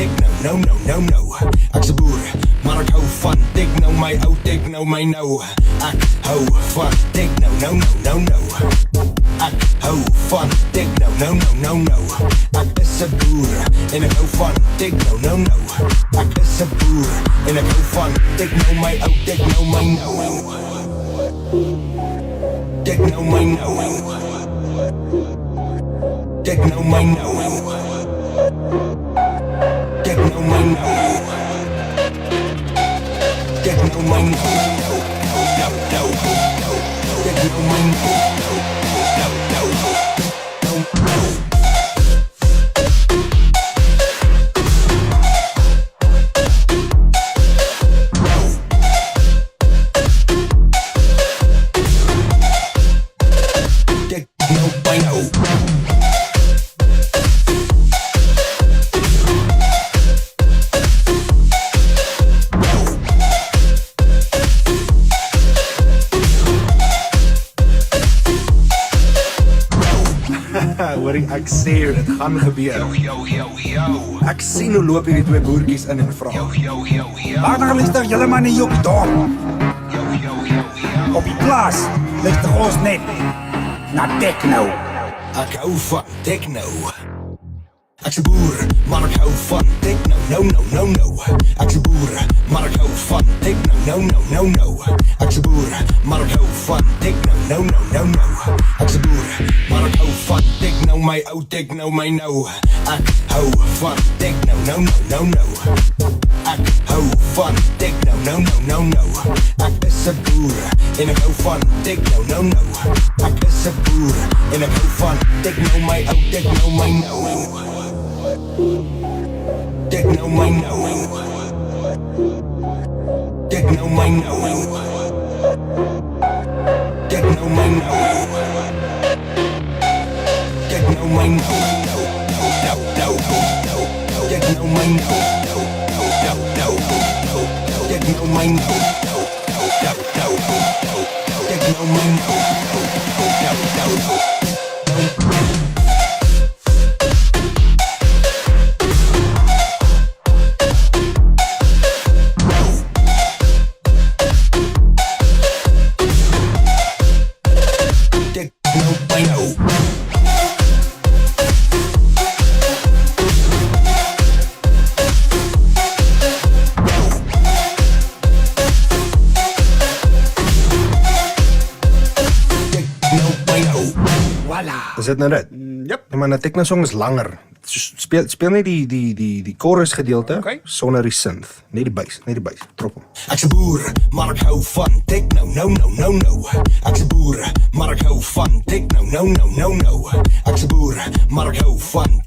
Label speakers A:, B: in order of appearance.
A: techno, no. Ek's 'n boer, maar ek hou van techno, my ou techno, my nou. Ek hou van techno, no. Ek hou van techno, no. Ek is 'n boer en ek hou van techno, no. Ek is 'n boer en ek hou van techno, my ou techno, my nou. Techno, my nou. Techno, my nou. Techno, my nou. Techno, my nou. No. Techno, my nou.
B: Hoorie, ek sê jou, dit gaan gebeur.
A: Yo.
B: Ek sien hoe loop hierdie twee boertjies in en vra. Waar dan luister julle maar nie op die dorp? Op die plaas luister ons net na techno.
A: Ek hou van techno. Ek's 'n boer, maar ek hou van techno, no. Ek's 'n boer, maar ek hou van techno, no. Ek's 'n boer, maar ek hou van techno, no. Ek's 'n boer, maar ek hou van techno, my ou techno, my nou. Ek hou van techno, no. Ek hou van techno, no. Ek is 'n boer en ek hou van techno, no. Ek is 'n boer en ek hou van techno, my ou techno, my nou. Techno, my nou. Techno, my nou. Techno, my nou. Techno, my nou. No. Techno, my nou. No. Techno, my nou. No. Techno, my nou. No.
B: Is dit nou dit?
C: Yep.
B: Ja, maar 'n techno song is langer. Speel net die chorus gedeelte sonder die synth. Net die bass. Drop hom.
A: Ek's 'n boer, maar ek hou van techno, no. Ek's 'n boer, maar ek hou van techno, no. Ek's 'n boer, maar ek hou van